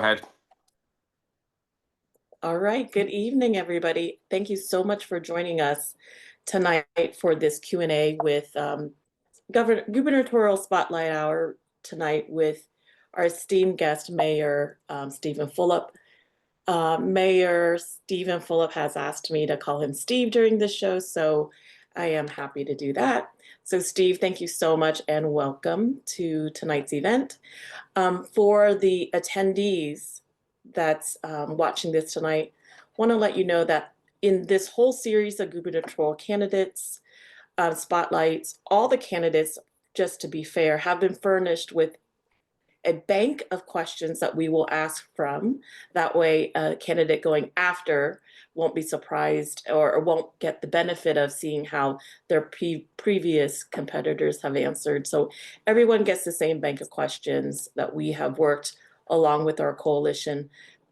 ahead. All right, good evening, everybody. Thank you so much for joining us tonight for this Q&A with Gubernatorial Spotlight Hour tonight with our esteemed guest, Mayor Stephen Fulop. Mayor Stephen Fulop has asked me to call him Steve during this show, so I am happy to do that. So Steve, thank you so much and welcome to tonight's event. For the attendees that's watching this tonight, want to let you know that in this whole series of gubernatorial candidates, spotlights, all the candidates, just to be fair, have been furnished with a bank of questions that we will ask from. That way, a candidate going after won't be surprised or won't get the benefit of seeing how their previous competitors have answered. So everyone gets the same bank of questions that we have worked along with our coalition.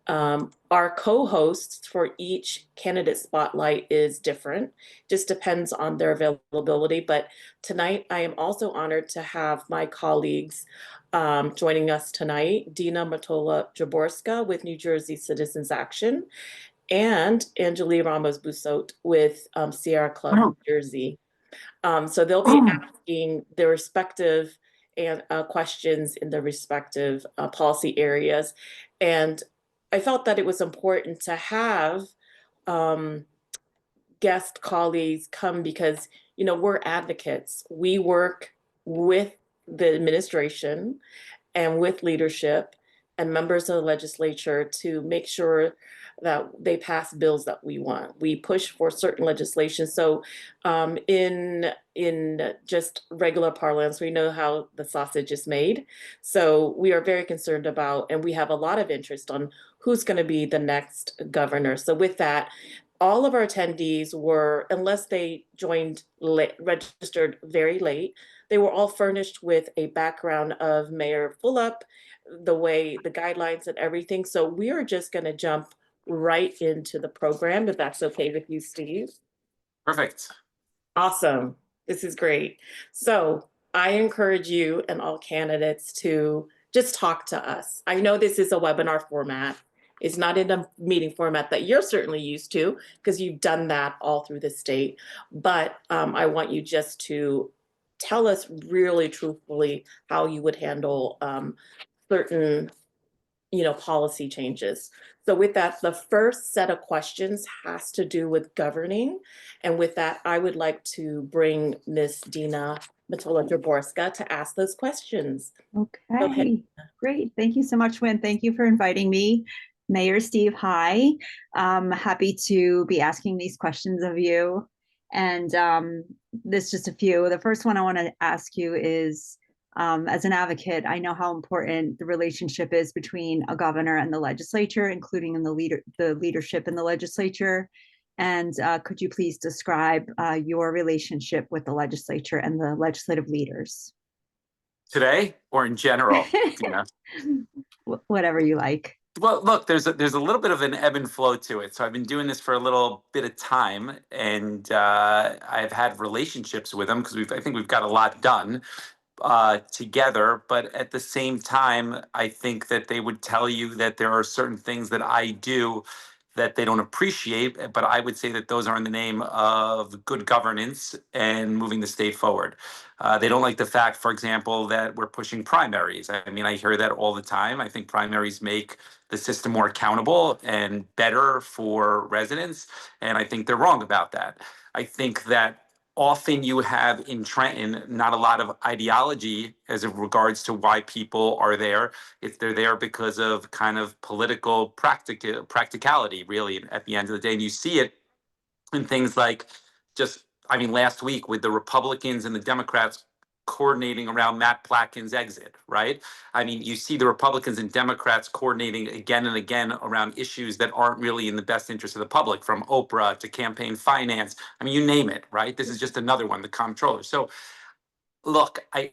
Our co-hosts for each candidate spotlight is different, just depends on their availability. But tonight, I am also honored to have my colleagues joining us tonight, Dina Matola-Jaborska with New Jersey Citizens Action, and Anjali Ramos-Busot with Sierra Club, New Jersey. So they'll be asking their respective questions in the respective policy areas. And I felt that it was important to have guest colleagues come because, you know, we're advocates. We work with the administration and with leadership and members of the legislature to make sure that they pass bills that we want. We push for certain legislation. So in just regular parlance, we know how the sausage is made. So we are very concerned about, and we have a lot of interest on who's going to be the next governor. So with that, all of our attendees were, unless they joined registered very late, they were all furnished with a background of Mayor Fulop, the way, the guidelines and everything. So we are just going to jump right into the program, if that's okay with you, Steve. Perfect. Awesome. This is great. So I encourage you and all candidates to just talk to us. I know this is a webinar format. It's not in a meeting format that you're certainly used to because you've done that all through the state. But I want you just to tell us really truthfully how you would handle certain, you know, policy changes. So with that, the first set of questions has to do with governing. And with that, I would like to bring Ms. Dina Matola-Jaborska to ask those questions. Okay, great. Thank you so much, Wynn. Thank you for inviting me. Mayor Steve, hi. Happy to be asking these questions of you. And there's just a few. The first one I want to ask you is, as an advocate, I know how important the relationship is between a governor and the legislature, including in the leadership in the legislature. And could you please describe your relationship with the legislature and the legislative leaders? Today or in general? Dina? Whatever you like. Well, look, there's a little bit of an ebb and flow to it. So I've been doing this for a little bit of time, and I've had relationships with them because I think we've got a lot done together. But at the same time, I think that they would tell you that there are certain things that I do that they don't appreciate, but I would say that those are in the name of good governance and moving the state forward. They don't like the fact, for example, that we're pushing primaries. I mean, I hear that all the time. I think primaries make the system more accountable and better for residents, and I think they're wrong about that. I think that often you have in Trenton not a lot of ideology as it regards to why people are there. If they're there because of kind of political practicality, really, at the end of the day. And you see it in things like last week with the Republicans and the Democrats coordinating around Matt Platkin's exit, right? I mean, you see the Republicans and Democrats coordinating again and again around issues that aren't really in the best interest of the public, from Oprah to campaign finance. I mean, you name it, right? This is just another one, the comptroller. So look, I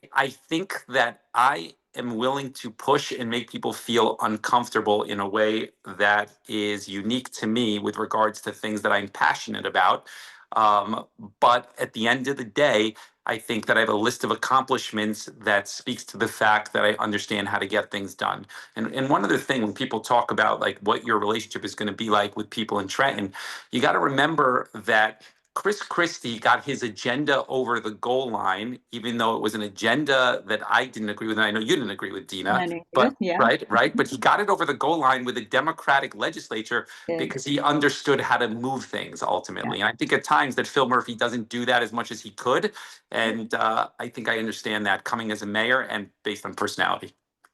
think that I am willing to push and make people feel uncomfortable in a way that is unique to me with regards to things that I'm passionate about. But at the end of the day, I think that I have a list of accomplishments that speaks to the fact that I understand how to get things done. And one other thing, when people talk about like what your relationship is going to be like with people in Trenton, you got to remember that Chris Christie got his agenda over the goal line, even though it was an agenda that I didn't agree with. And I know you didn't agree with, And Dina, I knew you, but yeah. right. But he got it over the goal line with a Democratic legislature Did. because he understood how to move things Yeah. ultimately. And I think at times that Phil Murphy doesn't do that as much as he could. And I think I understand that coming as a mayor and based on personality.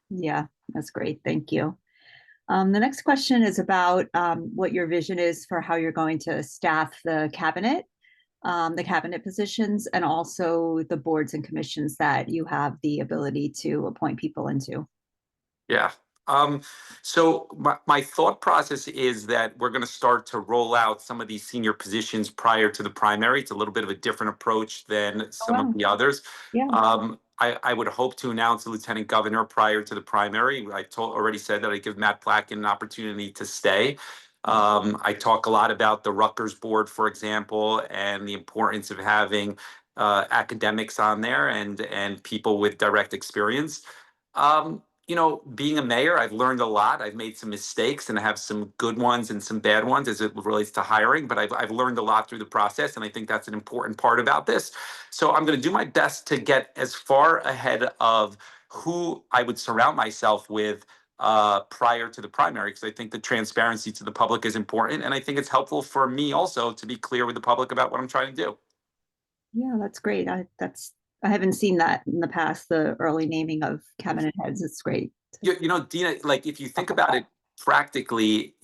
Yeah, that's great. Thank you. The next question is about what your vision is for how you're going to staff the cabinet positions, and also the boards and commissions that you have the ability to appoint people into. Yeah. So my thought process is that we're going to start to roll out some of these senior positions prior to the primary. It's a little bit of a different approach than Oh, some wow. of the others. Yeah. I would hope to announce the lieutenant governor prior to the primary. Already said that I give Matt Placken an opportunity to stay. I talk a lot about the Rutgers board, for example, and the importance of having academics on there and people with direct experience. Being a mayor, I've learned a lot. I've made some mistakes and I have some good ones and some bad ones as it relates to hiring, but I've learned a lot through the process. And I think that's an important part about this. So I'm going to do my best to get as far ahead of who I would surround myself with prior to the primary, because I think the transparency to the public is important. And I think it's helpful for me also to be clear with the public about what I'm trying to do. Yeah, that's great. I haven't seen that in the past, the early naming of cabinet heads. It's great. Dina, like if you think about it practically,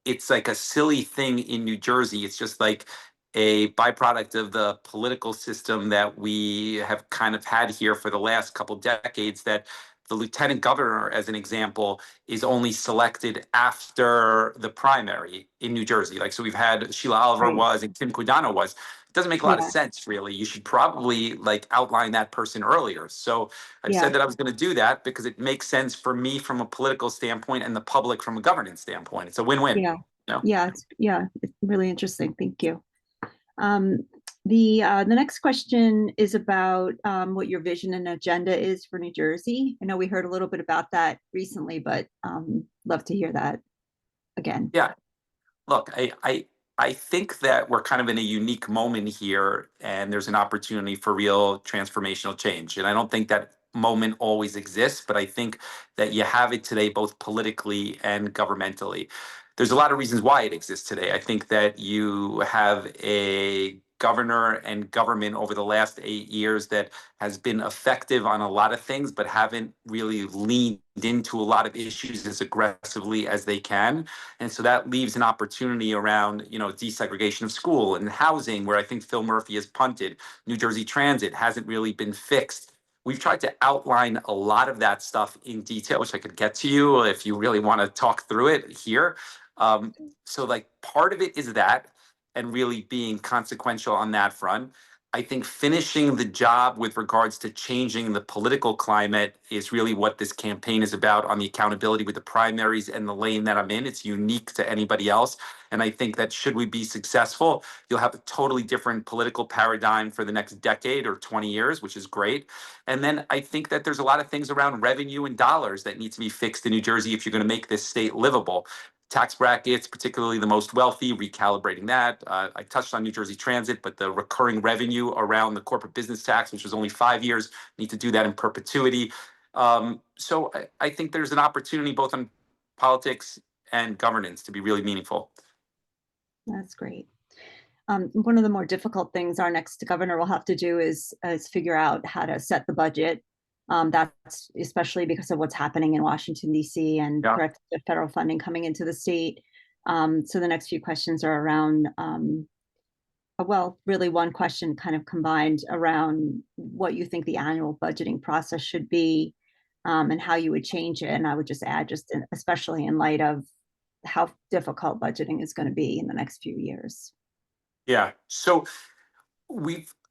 it's like a silly thing in New Jersey. It's just like a byproduct of the political system that we have kind of had here for the last couple decades, that the lieutenant governor, as an example, is only selected after the primary in New Jersey. Like, so we've had Sheila Oliver Right. was and Tim Quidano was. It doesn't make a lot of Yeah. sense, really. You should probably like outline that person earlier. So I've Yeah. said that I was going to do that because it makes sense for me from a political standpoint and the public from a governance standpoint. It's a win-win. Yeah. You know? It's really interesting. Thank you. Um, the next question is about what your vision and agenda is for New Jersey. I know we heard a little bit about that recently, but love to hear that again. Yeah. Look, I think that we're kind of in a unique moment here, and there's an opportunity for real transformational change. And I don't think that moment always exists, but I think that you have it today, both politically and governmentally. There's a lot of reasons why it exists today. I think that you have a governor and government over the last 8 years that has been effective on a lot of things, but haven't really leaned into a lot of issues as aggressively as they can. And so that leaves an opportunity around, desegregation of school and housing, where I think Phil Murphy has punted. New Jersey Transit hasn't really been fixed. We've tried to outline a lot of that stuff in detail, which I could get to you if you really want to talk through it here. So like part of it is that, and really being consequential on that front. I think finishing the job with regards to changing the political climate is really what this campaign is about, on the accountability with the primaries and the lane that I'm in. It's unique to anybody else. And I think that should we be successful, you'll have a totally different political paradigm for the next decade or 20 years, which is great. And then I think that there's a lot of things around revenue and dollars that need to be fixed in New Jersey if you're going to make this state livable. Tax brackets, particularly the most wealthy, recalibrating that. I touched on New Jersey Transit, but the recurring revenue around the corporate business tax, which was only 5 years, need to do that in perpetuity. So I think there's an opportunity both on politics and governance to be really meaningful. That's great. One of the more difficult things our next governor will have to do is figure out how to set the budget. That's especially because of what's happening in Washington, D.C. and threats to federal funding coming into the state. So the next few questions are around, really one question kind of combined around what you think the annual budgeting process should be, and how you would change it. And I would just add, especially in light of how difficult budgeting is going to be in the next few years. Yeah. So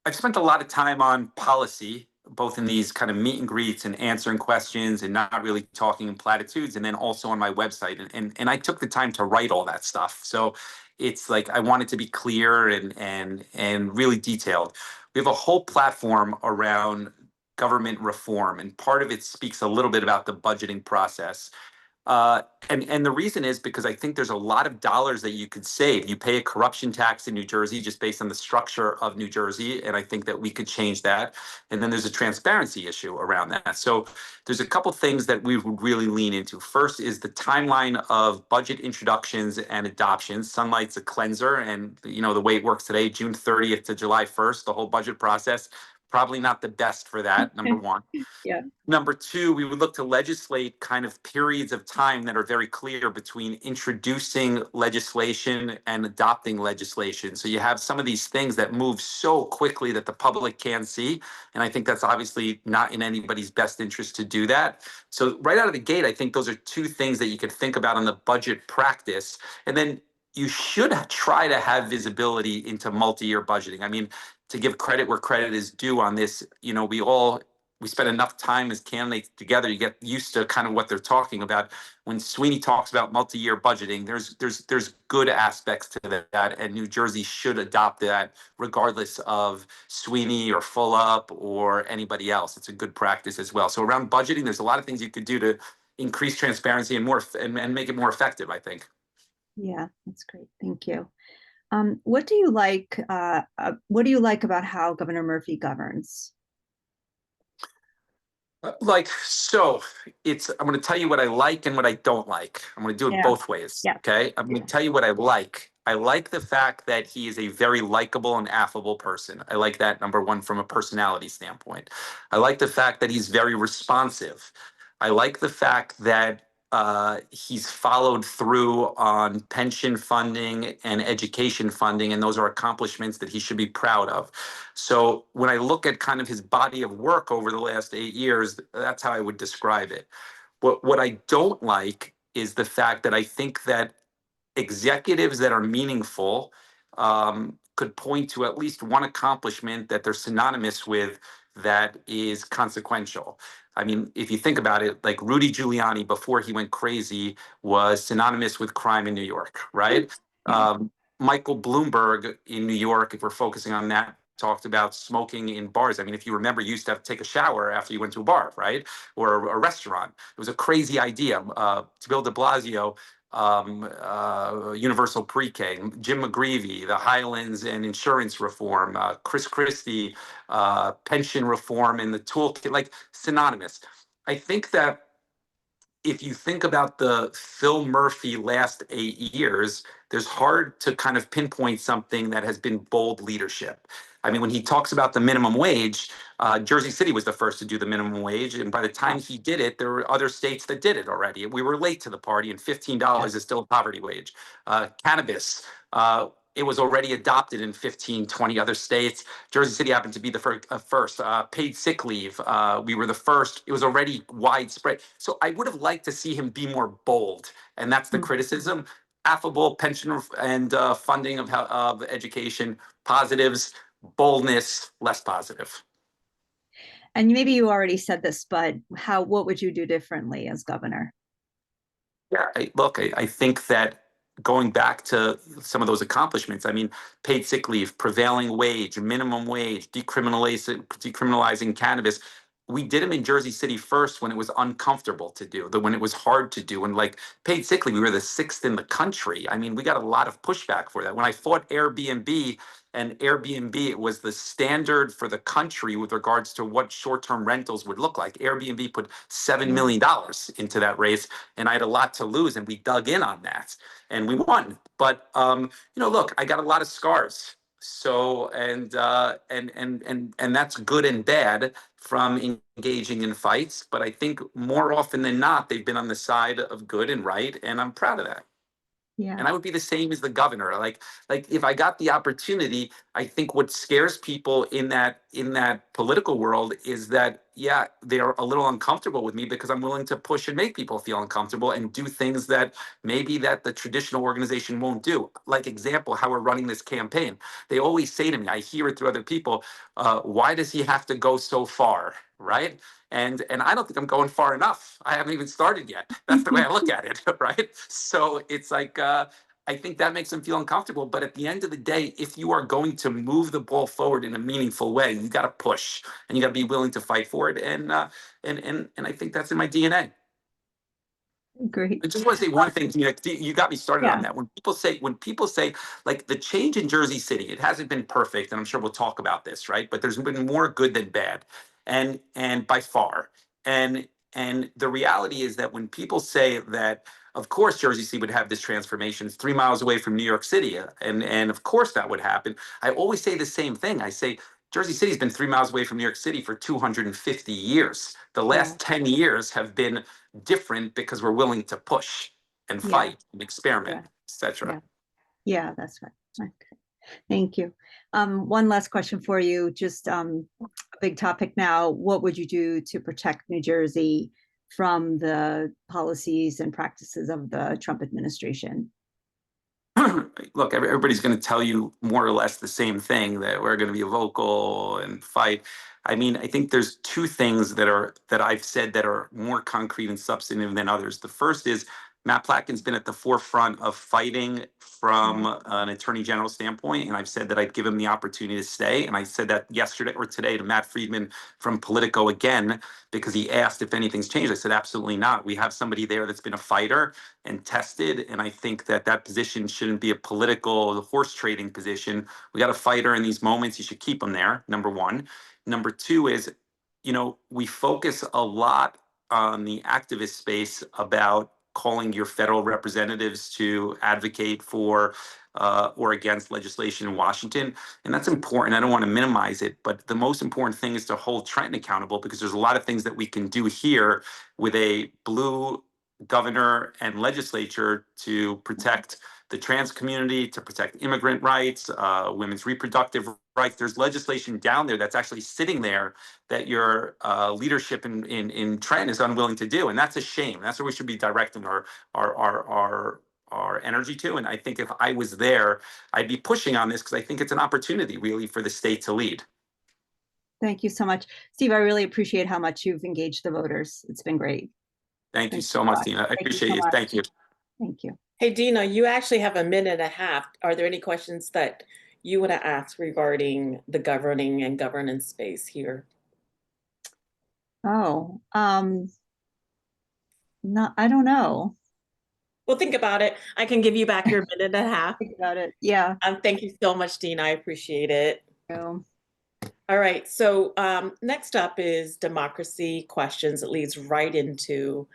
I've spent a lot of time on policy both in these kind of meet and greets and answering questions and not really talking in platitudes, and then also on my website. And I took the time to write all that stuff. So it's like I want it to be clear and really detailed. We have a whole platform around government reform, and part of it speaks a little bit about the budgeting process. And the reason is because I think there's a lot of dollars that you could save. You pay a corruption tax in New Jersey just based on the structure of New Jersey, and I think that we could change that. And then there's a transparency issue around that. So there's a couple things that we would really lean into. First is the timeline of budget introductions and adoptions. Sunlight's a cleanser, and the way it works today, June 30th to July 1st, the whole budget process, probably not the best for that, number one. Yeah. Number two, we would look to legislate kind of periods of time that are very clear between introducing legislation and adopting legislation. So you have some of these things that move so quickly that the public can't see. And I think that's obviously not in anybody's best interest to do that. So right out of the gate, I think those are two things that you could think about on the budget practice. And then you should try to have visibility into multi-year budgeting. I mean, to give credit where credit is due on this, we spend enough time as candidates together. You get used to kind of what they're talking about. When Sweeney talks about multi-year budgeting, there's good aspects to that, and New Jersey should adopt that regardless of Sweeney or Fulop or anybody else. It's a good practice as well. So around budgeting, there's a lot of things you could do to increase transparency and make it more effective, I think. Yeah, that's great. Thank you. What do you like? What do you like about how Governor Murphy governs? So I'm going to tell you what I like and what I don't like. I'm going to do it both ways. Yeah. Okay. I'm going to tell you what I like. I like the fact that he is a very likable and affable person. I like that, number one, from a personality standpoint. I like the fact that he's very responsive. I like the fact that he's followed through on pension funding and education funding, and those are accomplishments that he should be proud of. So when I look at kind of his body of work over the last 8 years, that's how I would describe it. What I don't like is the fact that I think that executives that are meaningful could point to at least one accomplishment that they're synonymous with that is consequential. I mean, if you think about it, like Rudy Giuliani, before he went crazy, was synonymous with crime in New York, right? Michael Bloomberg in New York, if we're focusing on that, talked about smoking in bars. I mean, if you remember, you used to have to take a shower after you went to a bar, right? Or a restaurant. It was a crazy idea. Bill de Blasio, universal pre-K, Jim McGreevey, the Highlands and insurance reform, Chris Christie, pension reform in the toolkit, like synonymous. I think that if you think about the Phil Murphy last 8 years, there's hard to kind of pinpoint something that has been bold leadership. I mean, when he talks about the minimum wage, Jersey City was the first to do the minimum wage. And by the time he did it, there were other states that did it already. We were late to the party, and $15 is still a poverty wage. Cannabis, it was already adopted in 15, 20 other states. Jersey City happened to be the first. Paid sick leave, we were the first. It was already widespread. So I would have liked to see him be more bold. And that's the criticism. Affable pension and funding of education, positives, boldness, less positive. And maybe you already said this, but what would you do differently as governor? Yeah, I think that going back to some of those accomplishments, I mean, paid sick leave, prevailing wage, minimum wage, decriminalizing cannabis. We did them in Jersey City first when it was uncomfortable to do, when it was hard to do. And like paid sick leave, we were the 6th in the country. I mean, we got a lot of pushback for that. When I fought Airbnb, and Airbnb, it was the standard for the country with regards to what short-term rentals would look like. Airbnb put $7 million into that race, and I had a lot to lose, and we dug in on that, and we won. But look, I got a lot of scars. So and that's good and bad from engaging in fights. But I think more often than not, they've been on the side of good and right, and I'm proud of that. Yeah. And I would be the same as the governor. Like if I got the opportunity, I think what scares people in that political world is that yeah, they're a little uncomfortable with me because I'm willing to push and make people feel uncomfortable and do things that maybe that the traditional organization won't do. Like example, how we're running this campaign. They always say to me, I hear it through other people, why does he have to go so far, right? And I don't think I'm going far enough. I haven't even started yet. That's the way I look at it, right? So it's like, I think that makes them feel uncomfortable. But at the end of the day, if you are going to move the ball forward in a meaningful way, you got to push and you got to be willing to fight for it. And I think that's in my DNA. Great. I just want to say one thing, Tina. You got me started Yeah. on that. When people say like the change in Jersey City, it hasn't been perfect, and I'm sure we'll talk about this, right? But there's been more good than bad, and by far. And the reality is that when people say that, of course Jersey City would have this transformation. It's 3 miles away from New York City, and of course that would happen. I always say the same thing. I say Jersey City's been 3 miles away from New York City for 250 years. The last 10 years have been different because we're willing to push and Yeah. fight and experiment, Yeah. etc. Yeah, that's right. Okay. Thank you. One last question for you, just a big topic now. What would you do to protect New Jersey from the policies and practices of the Trump administration? Look, everybody's going to tell you more or less the same thing, that we're going to be vocal and fight. I mean, I think there's two things that I've said that are more concrete and substantive than others. The first is Matt Platkin's been at the forefront of fighting from an attorney general standpoint, and I've said that I'd give him the opportunity to stay. And I said that yesterday or today to Matt Friedman from Politico again, because he asked if anything's changed. I said absolutely not. We have somebody there that's been a fighter and tested, and I think that that position shouldn't be a political horse trading position. We got a fighter in these moments. You should keep him there, number one. Number two is, we focus a lot on the activist space about calling your federal representatives to advocate for or against legislation in Washington. And that's important. I don't want to minimize it, but the most important thing is to hold Trenton accountable, because there's a lot of things that we can do here with a blue governor and legislature to protect the trans community, to protect immigrant rights, women's reproductive rights. There's legislation down there that's actually sitting there that your leadership in Trenton is unwilling to do, and that's a shame. That's where we should be directing our energy to. And I think if I was there, I'd be pushing on this because I think it's an opportunity really for the state to lead. Thank you so much. Steve, I really appreciate how much you've engaged the voters. It's been great. Thank you so much, Dina. I appreciate you. Thank you. Thank you. Hey, Dina, you actually have a minute and a half. Are there any questions that you want to ask regarding the governing and governance space here? Oh, no, I don't know. Well, think about it. I can give you back your minute and a half. Think about it. Yeah. Thank you so much, Dina. I appreciate it. So, All right. So next up is democracy questions. It leads right into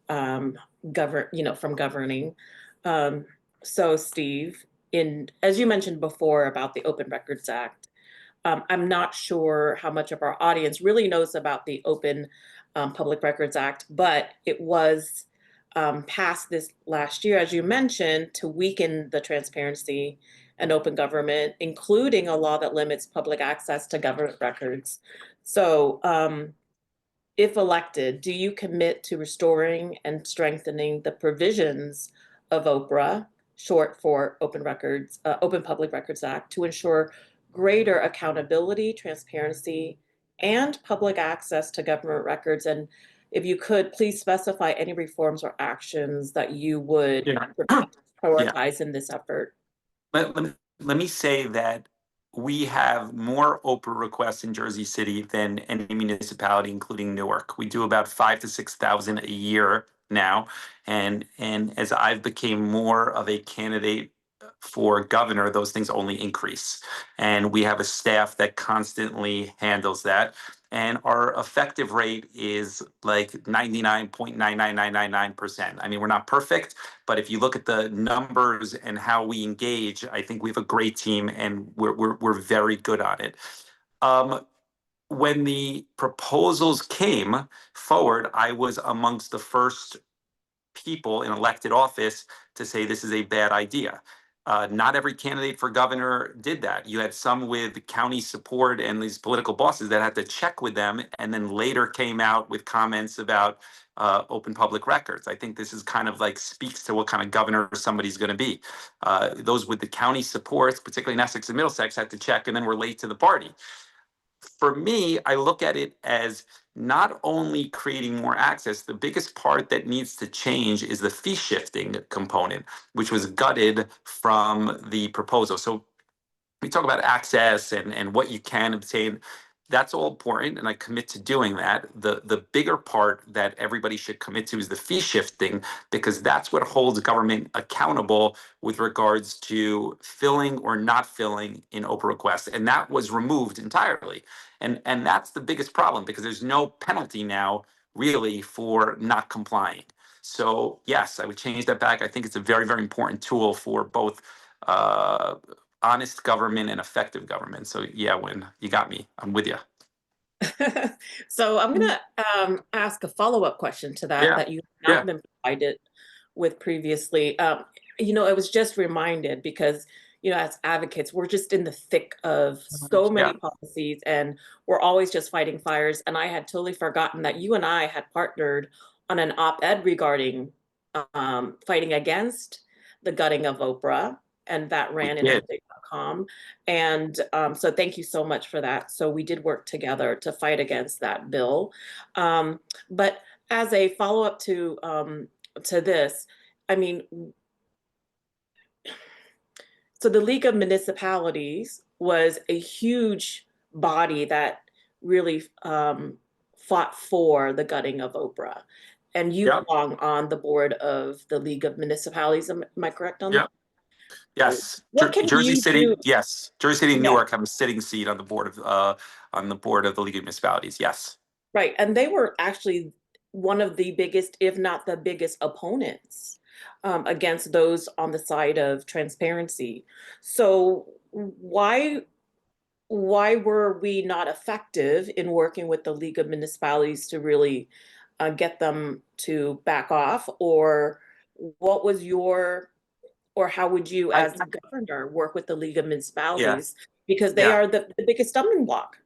from governing. So Steve, as you mentioned before about the Open Records Act, I'm not sure how much of our audience really knows about the Open Public Records Act, but it was passed this last year, as you mentioned, to weaken the transparency and open government, including a law that limits public access to government records. So if elected, do you commit to restoring and strengthening the provisions of OPRA, short for Open Public Records Act, to ensure greater accountability, transparency, and public access to government records? And if you could, please specify any reforms or actions that you would prioritize in this effort. Let me say that we have more Oprah requests in Jersey City than any municipality, including Newark. We do about 5,000 to 6,000 a year now, and as I've became more of a candidate for governor, those things only increase. And we have a staff that constantly handles that. And our effective rate is like 99.99999%. I mean, we're not perfect, but if you look at the numbers and how we engage, I think we have a great team and we're very good on it. When the proposals came forward, I was amongst the first people in elected office to say this is a bad idea. Not every candidate for governor did that. You had some with county support and these political bosses that had to check with them, and then later came out with comments about open public records. I think this is kind of like speaks to what kind of governor somebody's going to be. Those with the county supports, particularly in Essex and Middlesex, had to check and then were late to the party. For me, I look at it as not only creating more access, the biggest part that needs to change is the fee shifting component, which was gutted from the proposal. So we talk about access and what you can obtain. That's all important, and I commit to doing that. The bigger part that everybody should commit to is the fee shifting, because that's what holds government accountable with regards to filling or not filling in Oprah requests. And that was removed entirely. And that's the biggest problem, because there's no penalty now really for not complying. So yes, I would change that back. I think it's a very, very important tool for both honest government and effective government. So yeah, when you got me, I'm with you. So I'm going to ask a follow-up question to that Yeah, that you have yeah, not been provided with previously. I was just reminded because, as advocates, we're just in the thick of so yeah. many policies and we're always just fighting fires. And I had totally forgotten that you and I had partnered on an op-ed regarding fighting against the gutting of Oprah, and that We ran in did. update.com. And so thank you so much for that. So we did work together to fight against that bill. But as a follow-up to this, I mean, so the League of Municipalities was a huge body that really fought for the gutting of Oprah. And you Yeah, belong on the board of the League of Municipalities. Am I correct on yeah. that? Yes. What can Jersey you do? City. Yes. Jersey City and Yeah, Newark have a sitting seat on the board of the League of Municipalities. Yes. right. And they were actually one of the biggest, if not the biggest, opponents against those on the side of transparency. So why were we not effective in working with the League of Municipalities to really get them to back off? Or what was your, or how would you, I as governor, work with the League of yeah, Municipalities? Because they yeah. are the biggest stumbling block.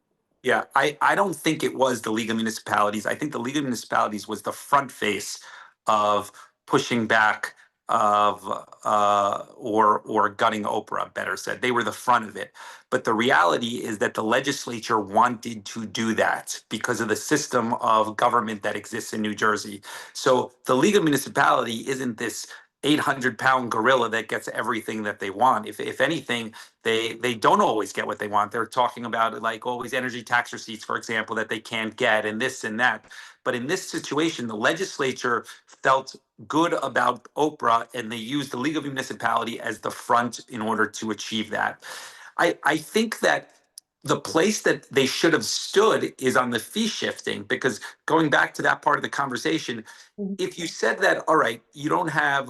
Yeah, I don't think it was the League of Municipalities. I think the League of Municipalities was the front face of pushing back of or gutting Oprah, better said. They were the front of it. But the reality is that the legislature wanted to do that because of the system of government that exists in New Jersey. So the League of Municipality isn't this 800-pound gorilla that gets everything that they want. If anything, they don't always get what they want. They're talking about like always energy tax receipts, for example, that they can't get, and this and that. But in this situation, the legislature felt good about Oprah, and they used the League of Municipality as the front in order to achieve that. I think that the place that they should have stood is on the fee shifting, because going back to that part of the conversation, if you said that, all right, you don't have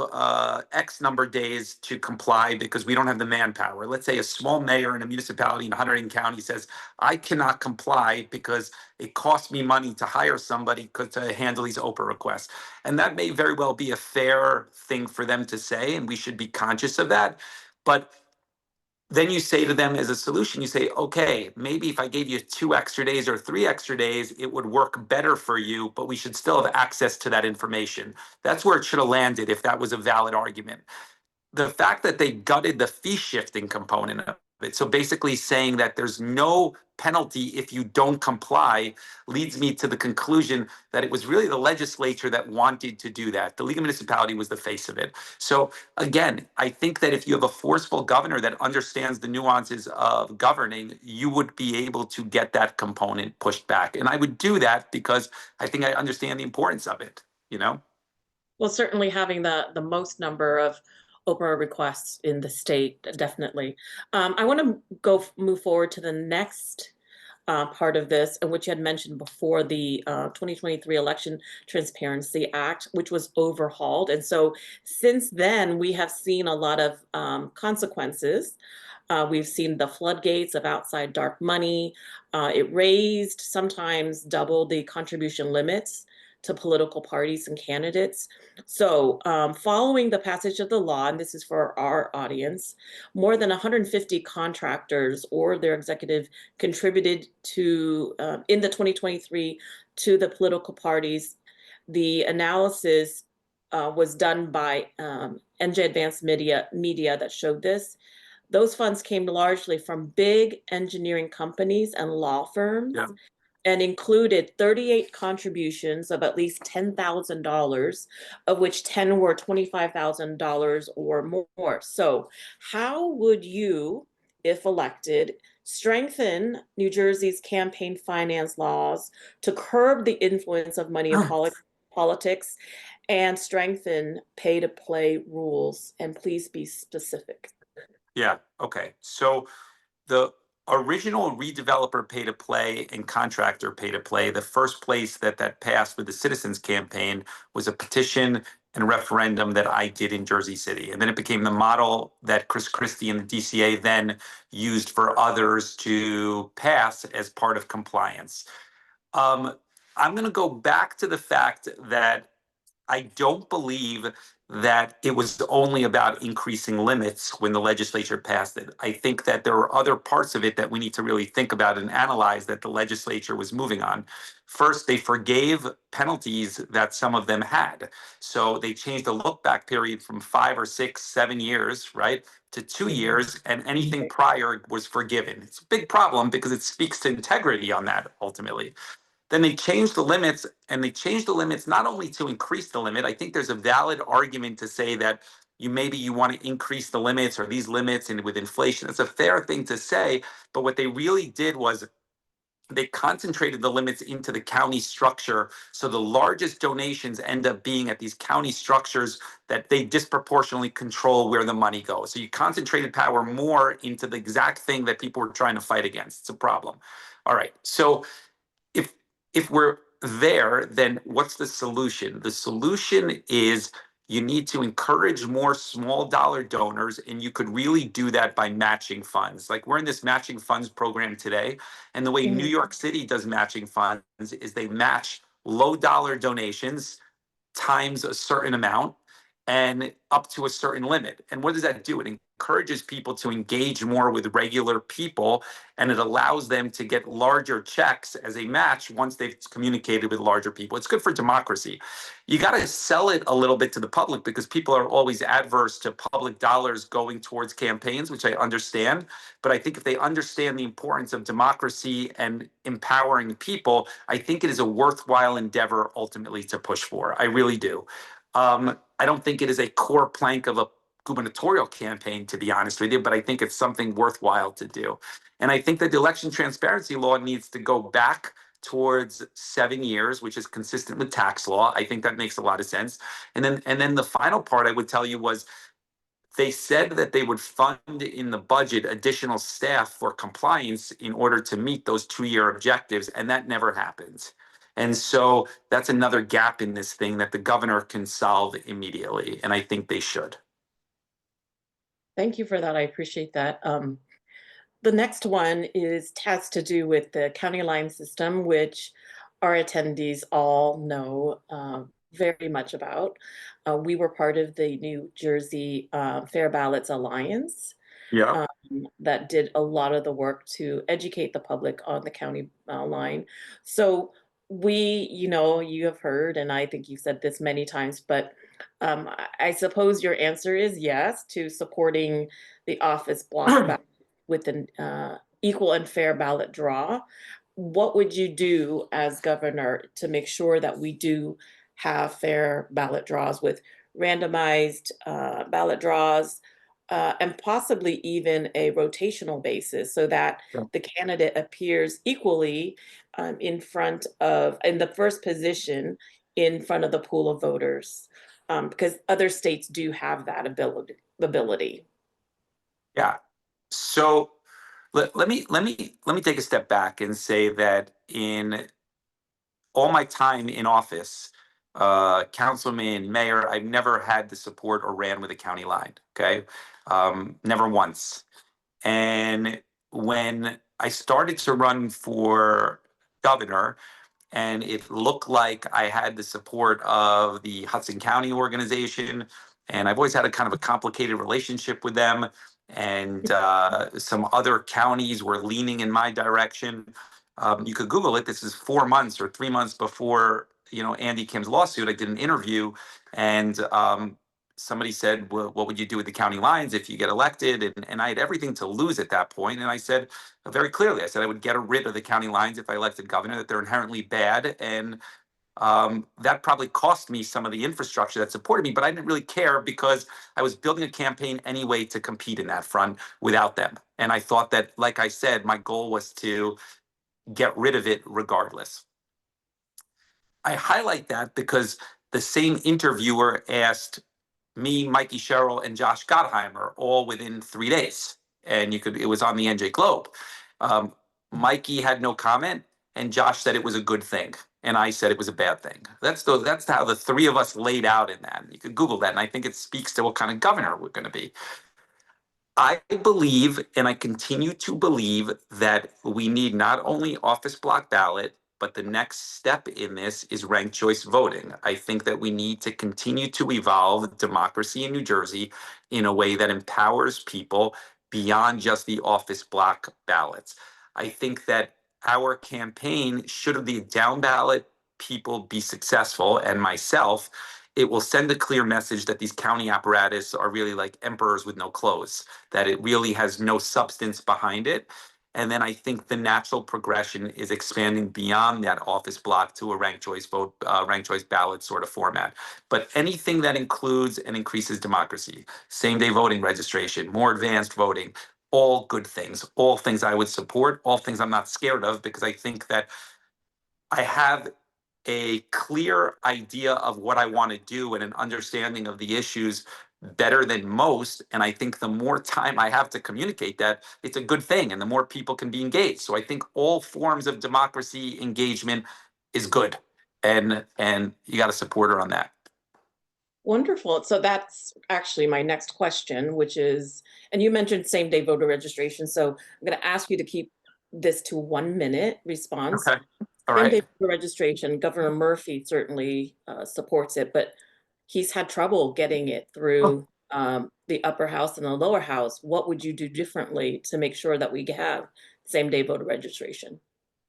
X number of days to comply because we don't have the manpower. Let's say a small mayor in a municipality in Hunterdon County says, I cannot comply because it costs me money to hire somebody to handle these Oprah requests. And that may very well be a fair thing for them to say, and we should be conscious of that. But then you say to them as a solution, you say, okay, maybe if I gave you 2 extra days or 3 extra days, it would work better for you, but we should still have access to that information. That's where it should have landed if that was a valid argument. The fact that they gutted the fee shifting component of it, so basically saying that there's no penalty if you don't comply, leads me to the conclusion that it was really the legislature that wanted to do that. The League of Municipality was the face of it. So again, I think that if you have a forceful governor that understands the nuances of governing, you would be able to get that component pushed back. And I would do that because I think I understand the importance of it, you know? Well, certainly having the most number of Oprah requests in the state, definitely. I want to move forward to the next part of this, and which you had mentioned before, the 2023 Election Transparency Act, which was overhauled. And so since then, we have seen a lot of consequences. We've seen the floodgates of outside dark money. It raised sometimes double the contribution limits to political parties and candidates. So following the passage of the law, and this is for our audience, more than 150 contractors or their executive contributed to, in the 2023, to the political parties. The analysis was done by NJ Advanced Media that showed this. Those funds came largely from big engineering companies and law firms, Yeah. and included 38 contributions of at least $10,000, of which 10 were $25,000 or more. So how would you, if elected, strengthen New Jersey's campaign finance laws to curb the influence of money in politics and strengthen pay-to-play rules? And please be specific. Yeah. Okay. So the original redeveloper pay to play and contractor pay to play, the first place that passed with the citizens campaign was a petition and referendum that I did in Jersey City. And then it became the model that Chris Christie and the DCA then used for others to pass as part of compliance. I'm going to go back to the fact that I don't believe that it was only about increasing limits when the legislature passed it. I think that there were other parts of it that we need to really think about and analyze that the legislature was moving on. First, they forgave penalties that some of them had. So they changed the look back period from 5 or 6, 7 years, right, to 2 years, and anything prior was forgiven. It's a big problem because it speaks to integrity on that ultimately. Then they changed the limits, and they changed the limits not only to increase the limit. I think there's a valid argument to say that you want to increase the limits or these limits, and with inflation, it's a fair thing to say. But what they really did was they concentrated the limits into the county structure. So the largest donations end up being at these county structures that they disproportionately control where the money goes. So you concentrated power more into the exact thing that people were trying to fight against. It's a problem. All right. So if we're there, then what's the solution? The solution is you need to encourage more small dollar donors, and you could really do that by matching funds. Like we're in this matching funds program today, and the way New York City does matching funds is they match low dollar donations times a certain amount and up to a certain limit. And what does that do? It encourages people to engage more with regular people, and it allows them to get larger checks as a match once they've communicated with larger people. It's good for democracy. You got to sell it a little bit to the public because people are always adverse to public dollars going towards campaigns, which I understand. But I think if they understand the importance of democracy and empowering people, I think it is a worthwhile endeavor ultimately to push for. I really do. I don't think it is a core plank of a gubernatorial campaign, to be honest with you, but I think it's something worthwhile to do. And I think that the election transparency law needs to go back towards 7 years, which is consistent with tax law. I think that makes a lot of sense. And then the final part I would tell you was they said that they would fund in the budget additional staff for compliance in order to meet those 2-year objectives, and that never happened. And so that's another gap in this thing that the governor can solve immediately, and I think they should. Thank you for that. I appreciate that. The next one has to do with the county line system, which our attendees all know very much about. We were part of the New Jersey Fair Ballots Alliance. Yeah. That did a lot of the work to educate the public on the county line. So you have heard, and I think you said this many times, but I suppose your answer is yes to supporting the office block ballot with an equal and fair ballot draw. What would you do as governor to make sure that we do have fair ballot draws with randomized ballot draws, and possibly even a rotational basis so that the candidate appears equally in the first position in front of the pool of voters, because other states do have that ability. Yeah. So let me take a step back and say that in all my time in office, councilman, mayor, I've never had the support or ran with a county line. Okay, never once. And when I started to run for governor, and it looked like I had the support of the Hudson County organization, and I've always had a kind of a complicated relationship with them. And some other counties were leaning in my direction. You could Google it. This is 4 months or 3 months before Andy Kim's lawsuit. I did an interview, and somebody said, well, what would you do with the county lines if you get elected? And I had everything to lose at that point. And I said very clearly, I said I would get rid of the county lines if I elected governor, that they're inherently bad. And that probably cost me some of the infrastructure that supported me, but I didn't really care because I was building a campaign anyway to compete in that front without them. And I thought that, like I said, my goal was to get rid of it regardless. I highlight that because the same interviewer asked me, Mikey Sherrill, and Josh Gottheimer all within 3 days. And it was on the NJ Globe. Mikey had no comment, and Josh said it was a good thing. And I said it was a bad thing. That's how the three of us laid out in that. You could Google that, and I think it speaks to what kind of governor we're going to be. I believe, and I continue to believe, that we need not only office block ballot, but the next step in this is ranked choice voting. I think that we need to continue to evolve democracy in New Jersey in a way that empowers people beyond just the office block ballots. I think that our campaign, should the down ballot people be successful, and myself, it will send a clear message that these county apparatus are really like emperors with no clothes, that it really has no substance behind it. And then I think the natural progression is expanding beyond that office block to a ranked choice vote, ranked choice ballot sort of format. But anything that includes and increases democracy, same day voting registration, more advanced voting, all good things, all things I would support, all things I'm not scared of, because I think that I have a clear idea of what I want to do and an understanding of the issues better than most. And I think the more time I have to communicate that, it's a good thing, and the more people can be engaged. So I think all forms of democracy engagement is good. And you got to support her on that. Wonderful. So that's actually my next question, which is, and you mentioned same day voter registration. So I'm going to ask you to keep this to 1 minute response. Okay. All Same right. day voter registration, Governor Murphy certainly supports it, but he's had trouble getting it through the upper house and the lower house. What would you do differently to make sure that we have same day voter registration?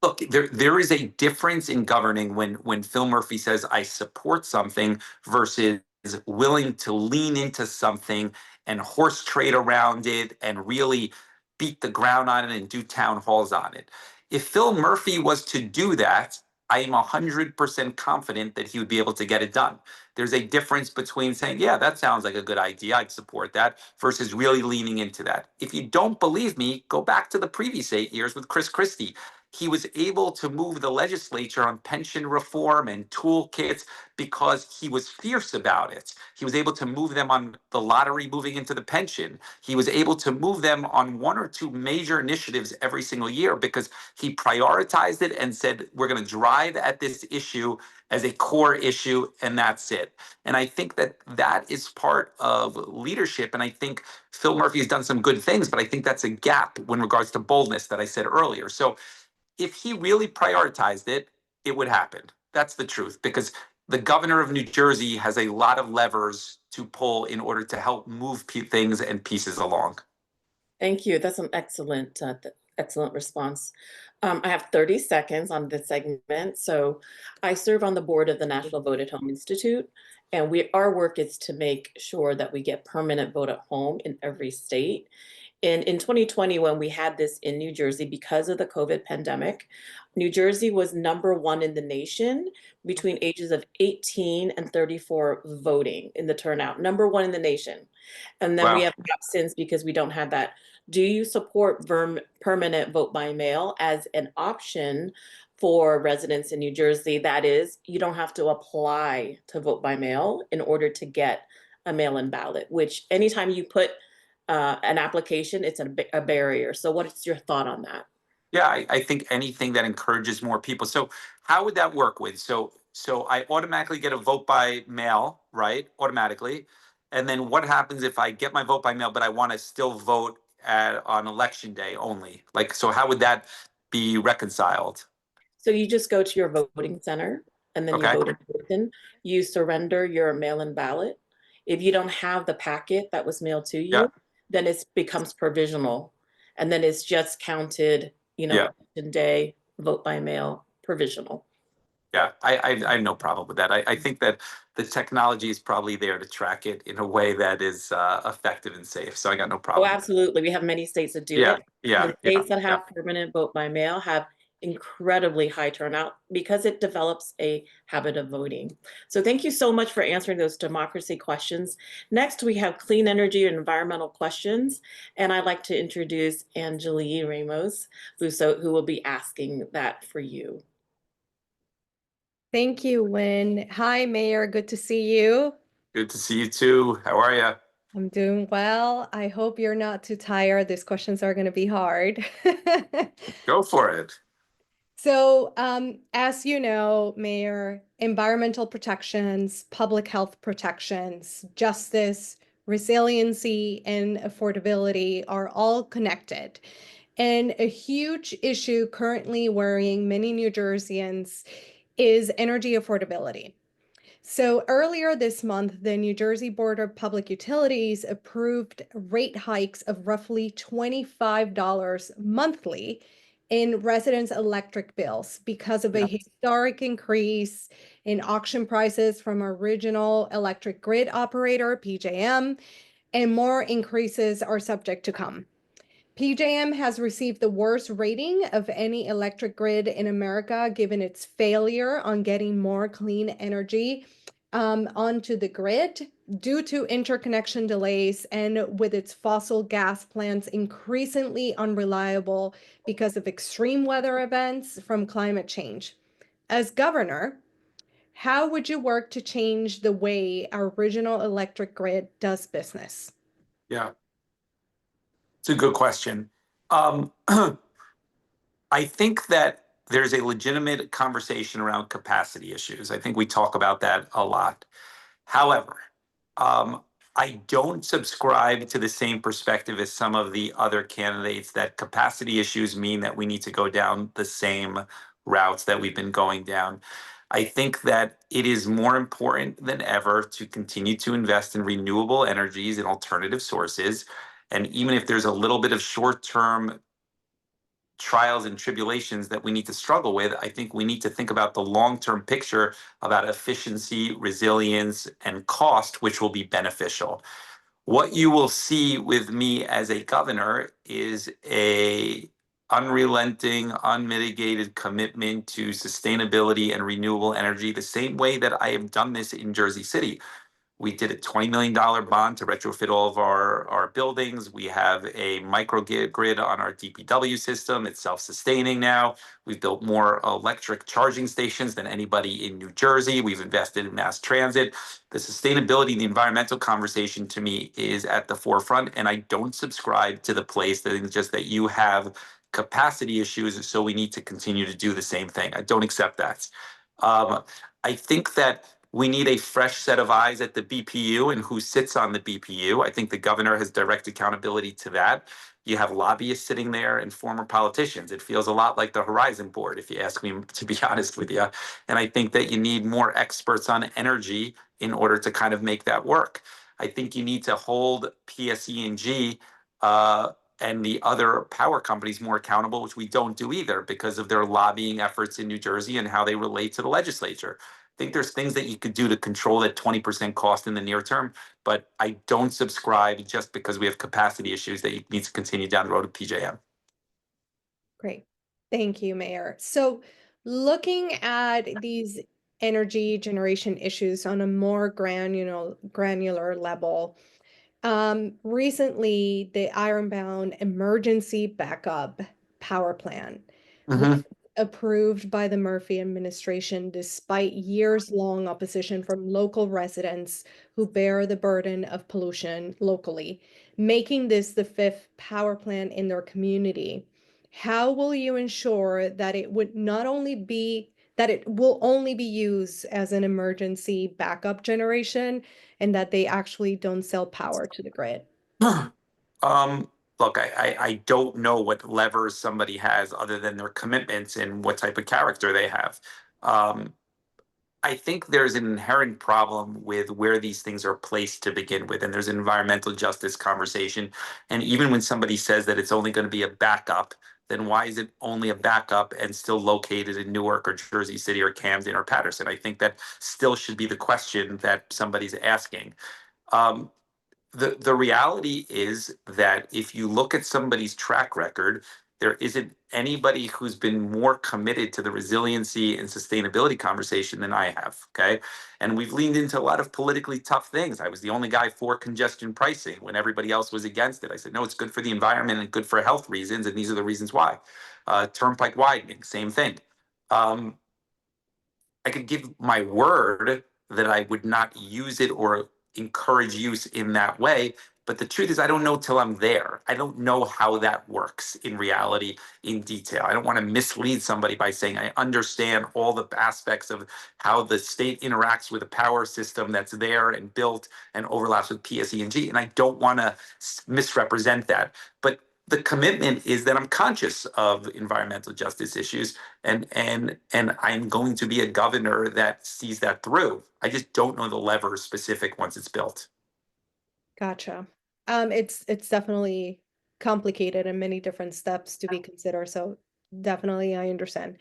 Look, there is a difference in governing when Phil Murphy says I support something versus willing to lean into something and horse trade around it and really beat the ground on it and do town halls on it. If Phil Murphy was to do that, I am 100% confident that he would be able to get it done. There's a difference between saying, yeah, that sounds like a good idea, I'd support that, versus really leaning into that. If you don't believe me, go back to the previous 8 years with Chris Christie. He was able to move the legislature on pension reform and toolkits because he was fierce about it. He was able to move them on the lottery moving into the pension. He was able to move them on 1 or 2 major initiatives every single year because he prioritized it and said, we're going to drive at this issue as a core issue, and that's it. And I think that that is part of leadership. And I think Phil Murphy has done some good things, but I think that's a gap in regards to boldness that I said earlier. So if he really prioritized it, it would happen. That's the truth, because the governor of New Jersey has a lot of levers to pull in order to help move things and pieces along. Thank you. That's an excellent, excellent response. I have 30 seconds on this segment. So I serve on the board of the National Vote at Home Institute, and our work is to make sure that we get permanent vote at home in every state. And in 2020, when we had this in New Jersey, because of the COVID pandemic, New Jersey was #1 in the nation between ages of 18 and 34 voting in the turnout, #1 in the nation. And then we have dropped since because we don't have that. Do you support permanent vote by mail as an option for residents in New Jersey? That is, you don't have to apply to vote by mail in order to get a mail-in ballot, which anytime you put an application, it's a barrier. So what's your thought on that? Yeah, I think anything that encourages more people. So how would that work with? So I automatically get a vote by mail, right? Automatically. And then what happens if I get my vote by mail, but I want to still vote on election day only? Like, so how would that be reconciled? So you just go to your voting center and then you Okay. vote in person. You surrender your mail-in ballot. If you don't have the packet that was mailed to Yeah. you, then it becomes provisional. And then it's just counted, Yeah. election day, vote by mail, provisional. Yeah, I have no problem with that. I think that the technology is probably there to track it in a way that is effective and safe. So I got no Oh, problem. absolutely. We have many states that do Yeah, it. yeah, The yeah, states that yeah. have permanent vote by mail have incredibly high turnout because it develops a habit of voting. So thank you so much for answering those democracy questions. Next, we have clean energy and environmental questions. And I'd like to introduce Anjali Ramos Busso, who will be asking that for you. Thank you, Wynn. Hi, Mayor. Good to see you. Good to see you too. How are you? I'm doing well. I hope you're not too tired. These questions are going to be hard. Go for it. So, as you know, Mayor, environmental protections, public health protections, justice, resiliency, and affordability are all connected. And a huge issue currently worrying many New Jerseyans is energy affordability. So earlier this month, the New Jersey Board of Public Utilities approved rate hikes of roughly $25 monthly in residents' electric bills because of a Yeah. historic increase in auction prices from original electric grid operator, PJM, and more increases are subject to come. PJM has received the worst rating of any electric grid in America, given its failure on getting more clean energy onto the grid due to interconnection delays and with its fossil gas plants increasingly unreliable because of extreme weather events from climate change. As governor, how would you work to change the way our original electric grid does business? Yeah, it's a good question. I think that there's a legitimate conversation around capacity issues. I think we talk about that a lot. However, um, I don't subscribe to the same perspective as some of the other candidates that capacity issues mean that we need to go down the same routes that we've been going down. I think that it is more important than ever to continue to invest in renewable energies and alternative sources. And even if there's a little bit of short-term trials and tribulations that we need to struggle with, I think we need to think about the long-term picture about efficiency, resilience, and cost, which will be beneficial. What you will see with me as a governor is a unrelenting, unmitigated commitment to sustainability and renewable energy, the same way that I have done this in Jersey City. We did a $20 million bond to retrofit all of our buildings. We have a microgrid on our DPW system. It's self-sustaining now. We've built more electric charging stations than anybody in New Jersey. We've invested in mass transit. The sustainability, the environmental conversation to me is at the forefront. And I don't subscribe to the place that it's just that you have capacity issues, so we need to continue to do the same thing. I don't accept that. I think that we need a fresh set of eyes at the BPU and who sits on the BPU. I think the governor has direct accountability to that. You have lobbyists sitting there and former politicians. It feels a lot like the Horizon Board, if you ask me, to be honest with you. And I think that you need more experts on energy in order to kind of make that work. I think you need to hold PSE&G and the other power companies more accountable, which we don't do either because of their lobbying efforts in New Jersey and how they relate to the legislature. I think there's things that you could do to control that 20% cost in the near term, but I don't subscribe just because we have capacity issues that you need to continue down the road of PJM. Great. Thank you, Mayor. So looking at these energy generation issues on a more granular level, recently the Ironbound Emergency Backup Power Plan was approved by the Murphy administration despite years-long opposition from local residents who bear the burden of pollution locally, making this the fifth power plant in their community. How will you ensure that it will only be used as an emergency backup generation and that they actually don't sell power to the grid? Um, look, I don't know what levers somebody has other than their commitments and what type of character they have. I think there's an inherent problem with where these things are placed to begin with, and there's an environmental justice conversation. And even when somebody says that it's only going to be a backup, then why is it only a backup and still located in Newark or Jersey City or Camden or Patterson? I think that still should be the question that somebody's asking. Um, the reality is that if you look at somebody's track record, there isn't anybody who's been more committed to the resiliency and sustainability conversation than I have. Okay. And we've leaned into a lot of politically tough things. I was the only guy for congestion pricing when everybody else was against it. I said, no, it's good for the environment and good for health reasons. And these are the reasons why. Turnpike widening, same thing. I could give my word that I would not use it or encourage use in that way. But the truth is, I don't know till I'm there. I don't know how that works in reality, in detail. I don't want to mislead somebody by saying I understand all the aspects of how the state interacts with a power system that's there and built and overlaps with PSE&G. And I don't want to misrepresent that. But the commitment is that I'm conscious of environmental justice issues, and I'm going to be a governor that sees that through. I just don't know the lever specific once it's built. Gotcha. It's definitely complicated and many different steps to be considered. So definitely I understand.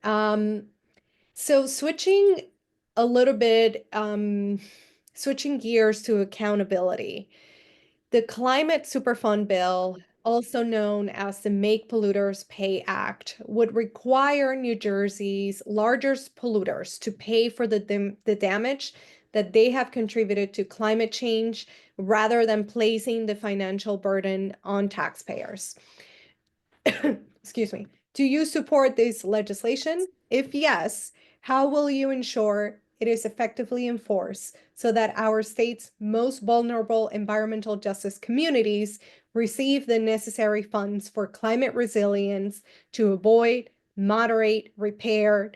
So switching a little bit, switching gears to accountability. The Climate Superfund bill, also known as the Make Polluters Pay Act, would require New Jersey's largest polluters to pay for the damage that they have contributed to climate change rather than placing the financial burden on taxpayers. Excuse me. Do you support this legislation? If yes, how will you ensure it is effectively enforced so that our state's most vulnerable environmental justice communities receive the necessary funds for climate resilience to avoid, moderate, repair,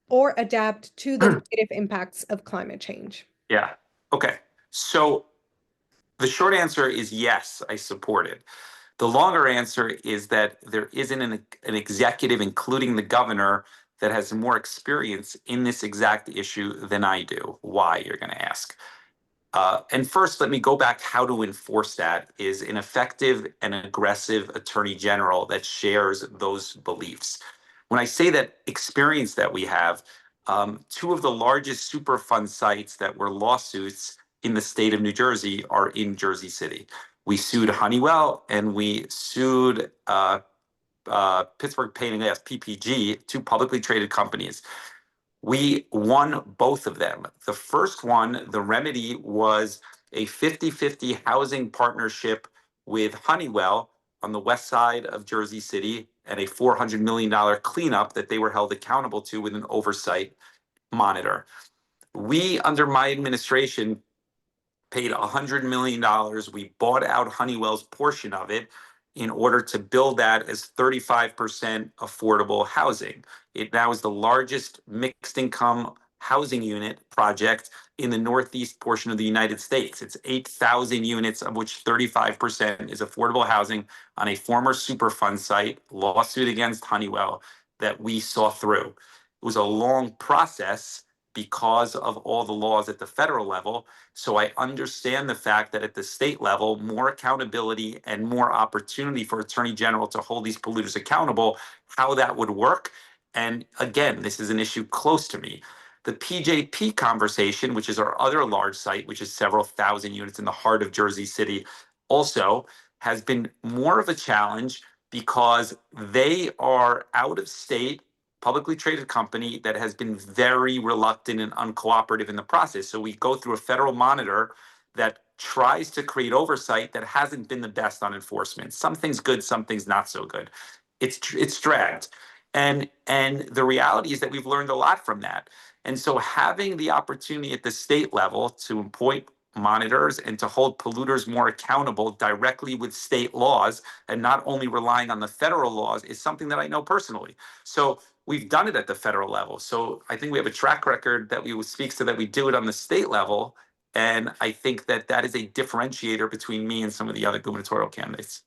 or adapt to the negative impacts of climate change? Yeah. Okay. So the short answer is yes, I support it. The longer answer is that there isn't an executive, including the governor, that has more experience in this exact issue than I do. Why, you're going to ask? And first, let me go back. How to enforce that is an effective and aggressive attorney general that shares those beliefs. When I say that experience that we have, two of the largest Superfund sites that were lawsuits in the state of New Jersey are in Jersey City. We sued Honeywell and we sued Pittsburgh Paint and Glass, PPG, two publicly traded companies. We won both of them. The first one, the remedy was a 50-50 housing partnership with Honeywell on the west side of Jersey City and a $400 million cleanup that they were held accountable to with an oversight monitor. We, under my administration, paid $100 million. We bought out Honeywell's portion of it in order to build that as 35% affordable housing. It now is the largest mixed income housing unit project in the northeast portion of the United States. It's 8,000 units, of which 35% is affordable housing on a former Superfund site, lawsuit against Honeywell that we saw through. It was a long process because of all the laws at the federal level. So I understand the fact that at the state level, more accountability and more opportunity for Attorney General to hold these polluters accountable, how that would work. And again, this is an issue close to me. The PJP conversation, which is our other large site, which is several thousand units in the heart of Jersey City, also has been more of a challenge because they are out of state, publicly traded company that has been very reluctant and uncooperative in the process. So we go through a federal monitor that tries to create oversight that hasn't been the best on enforcement. Some things good, some things not so good. It's dragged. And the reality is that we've learned a lot from that. And so having the opportunity at the state level to appoint monitors and to hold polluters more accountable directly with state laws and not only relying on the federal laws is something that I know personally. So we've done it at the federal level. So I think we have a track record that speaks to that we do it on the state level. And I think that that is a differentiator between me and some of the other gubernatorial candidates.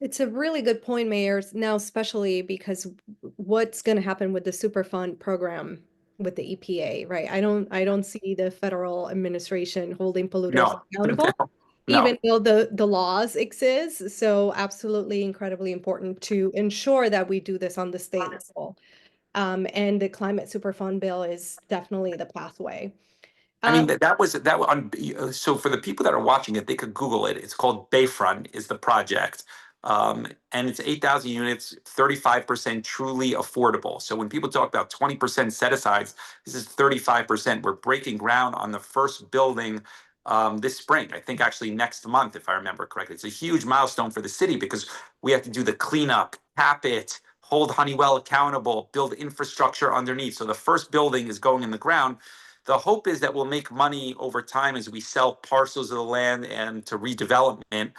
It's a really good point, Mayor, now especially because what's going to happen with the Superfund program with the EPA, right? I don't see the federal administration holding polluters No, accountable, no. even though the laws exist. So absolutely incredibly important to ensure that we do this on the state level. And the Climate Superfund bill is definitely the pathway. I mean, that was on. So for the people that are watching it, they could Google it. It's called Bayfront is the project, and it's 8,000 units, 35% truly affordable. So when people talk about 20% set asides, this is 35%. We're breaking ground on the first building this spring. I think actually next month, if I remember correctly. It's a huge milestone for the city because we have to do the cleanup, cap it, hold Honeywell accountable, build infrastructure underneath. So the first building is going in the ground. The hope is that we'll make money over time as we sell parcels of the land and to redevelopment.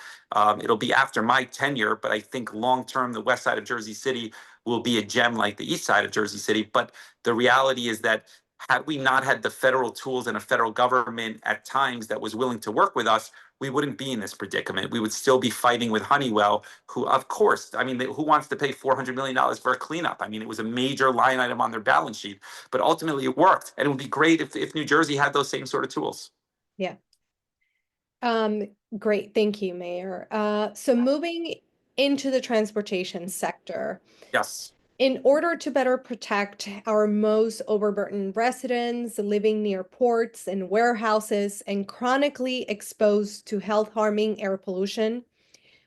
It'll be after my tenure, but I think long term, the west side of Jersey City will be a gem like the east side of Jersey City. But the reality is that had we not had the federal tools and a federal government at times that was willing to work with us, we wouldn't be in this predicament. We would still be fighting with Honeywell, who, of course, I mean, who wants to pay $400 million for a cleanup? I mean, it was a major line item on their balance sheet, but ultimately it worked. And it would be great if New Jersey had those same sort of tools. Yeah. Great. Thank you, Mayor. So moving into the transportation sector, Yes. in order to better protect our most overburdened residents living near ports and warehouses and chronically exposed to health-harming air pollution,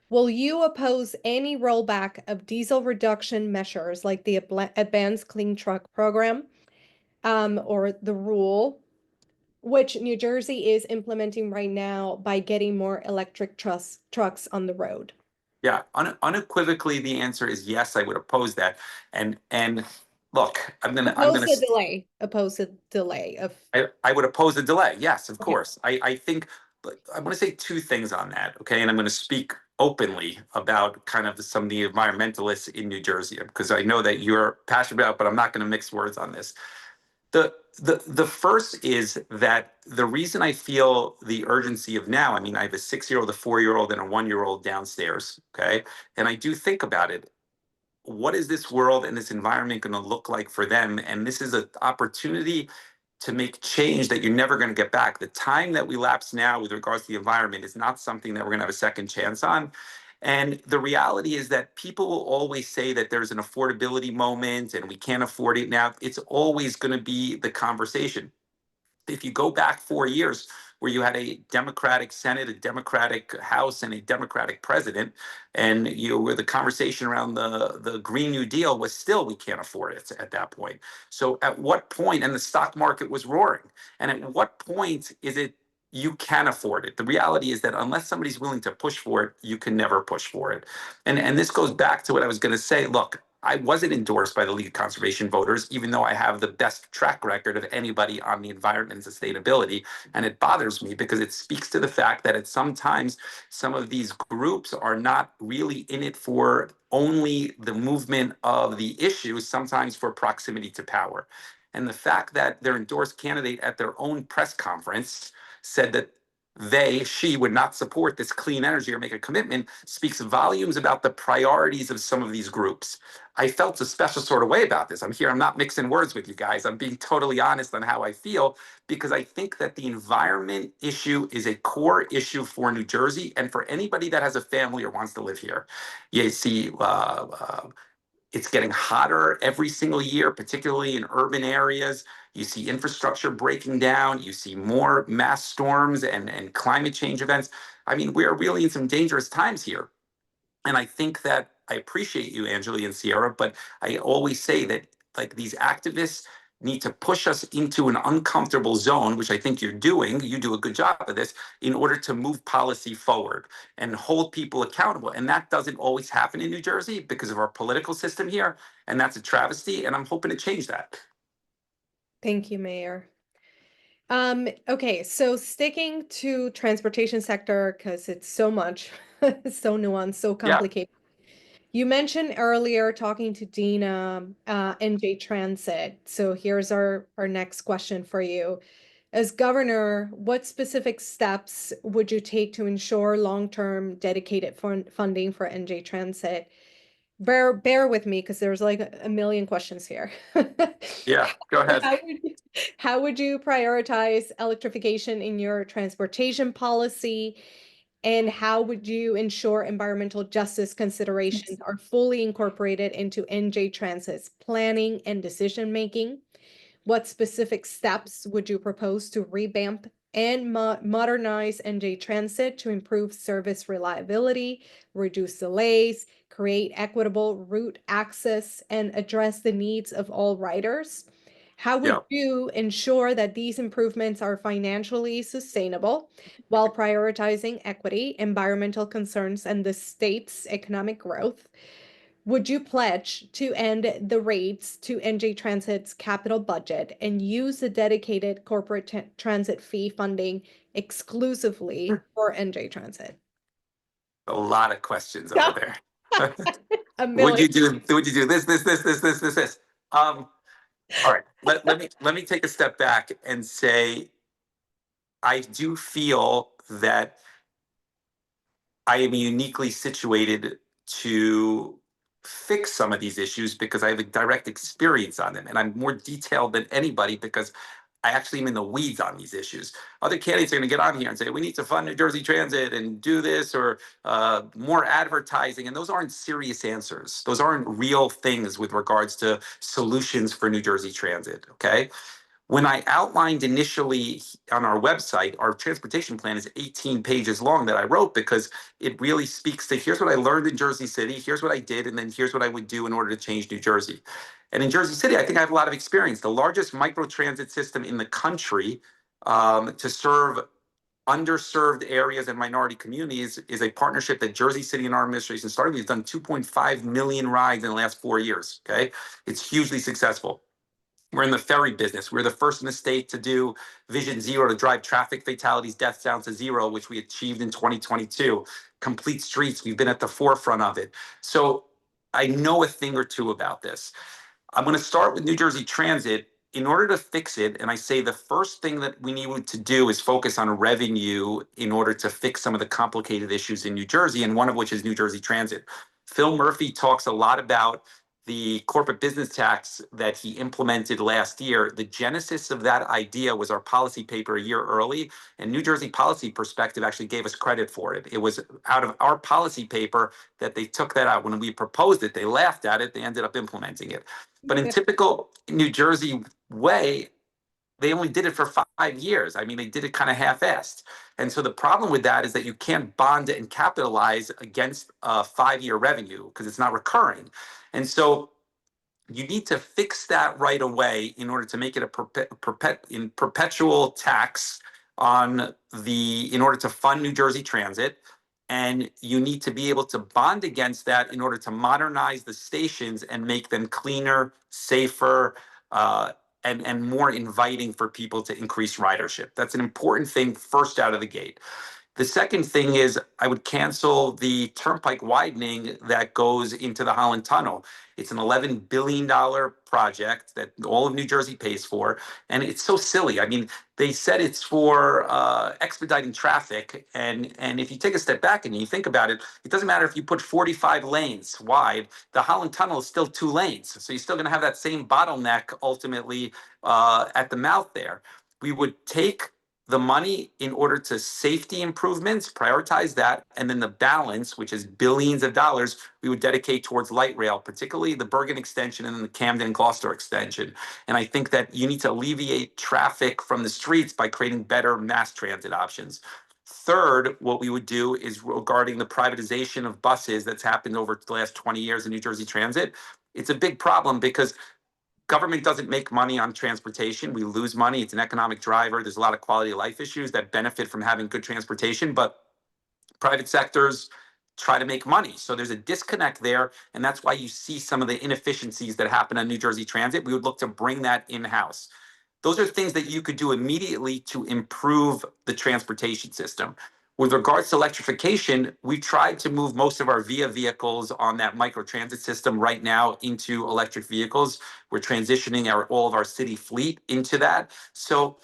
will you oppose any rollback of diesel reduction measures like the Advanced Clean Truck Program, or the rule, which New Jersey is implementing right now by getting more electric trucks on the road? Yeah, unequivocally, the answer is yes. I would oppose that. And look, Oppose the delay. Oppose the delay of. I would oppose a delay. Yes, of course. I think, but I want to say two things on that. Okay, and I'm going to speak openly about kind of some of the environmentalists in New Jersey because I know that you're passionate about, but I'm not going to mix words on this. The first is that the reason I feel the urgency of now, I mean, I have a 6-year-old, a 4-year-old, and a 1-year-old downstairs. Okay. And I do think about it. What is this world and this environment going to look like for them? And this is an opportunity to make change that you're never going to get back. The time that we lapse now with regards to the environment is not something that we're going to have a second chance on. And the reality is that people will always say that there's an affordability moment and we can't afford it now. It's always going to be the conversation. If you go back 4 years where you had a Democratic Senate, a Democratic House, and a Democratic president, and you were the conversation around the Green New Deal was still we can't afford it at that point. So at what point, and the stock market was roaring, and at what point is it you can afford it? The reality is that unless somebody's willing to push for it, you can never push for it. And this goes back to what I was going to say. Look, I wasn't endorsed by the League of Conservation Voters, even though I have the best track record of anybody on the environment and sustainability. And it bothers me because it speaks to the fact that at sometimes some of these groups are not really in it for only the movement of the issues, sometimes for proximity to power. And the fact that their endorsed candidate at their own press conference said that she would not support this clean energy or make a commitment speaks volumes about the priorities of some of these groups. I felt a special sort of way about this. I'm not mixing words with you guys. I'm being totally honest on how I feel because I think that the environment issue is a core issue for New Jersey and for anybody that has a family or wants to live here. You see, it's getting hotter every single year, particularly in urban areas. You see infrastructure breaking down. You see more mass storms and climate change events. I mean, we're really in some dangerous times here. And I think that I appreciate you, Angeli and Sierra, but I always say that like these activists need to push us into an uncomfortable zone, which I think you're doing. You do a good job of this in order to move policy forward and hold people accountable. And that doesn't always happen in New Jersey because of our political system here. And that's a travesty. And I'm hoping to change that. Thank you, Mayor. Okay, so sticking to transportation sector because it's so much, so nuanced, so Yeah. complicated. You mentioned earlier talking to Dina, NJ Transit. So here's our next question for you. As governor, what specific steps would you take to ensure long-term dedicated funding for NJ Transit? Bear with me because there's like a million questions here. Yeah, go ahead. How would you prioritize electrification in your transportation policy? And how would you ensure environmental justice considerations are fully incorporated into NJ Transit's planning and decision making? What specific steps would you propose to revamp and modernize NJ Transit to improve service reliability, reduce delays, create equitable route access, and address the needs of all riders? How would Yeah. you ensure that these improvements are financially sustainable while prioritizing equity, environmental concerns, and the state's economic growth? Would you pledge to end the rates to NJ Transit's capital budget and use the dedicated corporate transit fee funding exclusively for NJ Transit? A lot of questions over there. A Would you million. do this? All right. Let me take a step back and say I do feel that I am uniquely situated to fix some of these issues because I have a direct experience on them, and I'm more detailed than anybody because I actually am in the weeds on these issues. Other candidates are going to get on here and say, we need to fund New Jersey Transit and do this, or more advertising. And those aren't serious answers. Those aren't real things with regards to solutions for New Jersey Transit. Okay. When I outlined initially on our website, our transportation plan is 18 pages long that I wrote because it really speaks to here's what I learned in Jersey City, here's what I did, and then here's what I would do in order to change New Jersey. And in Jersey City, I think I have a lot of experience. The largest microtransit system in the country to serve underserved areas and minority communities is a partnership that Jersey City and our administration started. We've done 2.5 million rides in the last 4 years. Okay, it's hugely successful. We're in the ferry business. We're the first in the state to do Vision Zero to drive traffic fatalities, deaths down to zero, which we achieved in 2022. Complete streets. We've been at the forefront of it. So I know a thing or two about this. I'm going to start with New Jersey Transit. In order to fix it, and I say the first thing that we need to do is focus on revenue in order to fix some of the complicated issues in New Jersey, and one of which is New Jersey Transit. Phil Murphy talks a lot about the corporate business tax that he implemented last year. The genesis of that idea was our policy paper a year early, and New Jersey Policy Perspective actually gave us credit for it. It was out of our policy paper that they took that out. When we proposed it, they laughed at it. They ended up implementing it. But in typical New Jersey way, they only did it for 5 years. I mean, they did it kind of half-assed. And so the problem with that is that you can't bond and capitalize against a 5-year revenue because it's not recurring. And so you need to fix that right away in order to make it a perpetual tax in order to fund New Jersey Transit. And you need to be able to bond against that in order to modernize the stations and make them cleaner, safer, and more inviting for people to increase ridership. That's an important thing first out of the gate. The second thing is I would cancel the turnpike widening that goes into the Holland Tunnel. It's an $11 billion project that all of New Jersey pays for. And it's so silly. I mean, they said it's for expediting traffic. And if you take a step back and you think about it, it doesn't matter if you put 45 lanes wide, the Holland Tunnel is still 2 lanes. So you're still going to have that same bottleneck ultimately at the mouth there. We would take the money in order to safety improvements, prioritize that, and then the balance, which is billions of dollars, we would dedicate towards light rail, particularly the Bergen extension and then the Camden and Gloucester extension. And I think that you need to alleviate traffic from the streets by creating better mass transit options. Third, what we would do is regarding the privatization of buses that's happened over the last 20 years in New Jersey Transit. It's a big problem because government doesn't make money on transportation. We lose money. It's an economic driver. There's a lot of quality of life issues that benefit from having good transportation, but private sectors try to make money. So there's a disconnect there. And that's why you see some of the inefficiencies that happen on New Jersey Transit. We would look to bring that in-house. Those are things that you could do immediately to improve the transportation system. With regards to electrification, we tried to move most of our VIA vehicles on that microtransit system right now into electric vehicles. We're transitioning all of our city fleet into that. So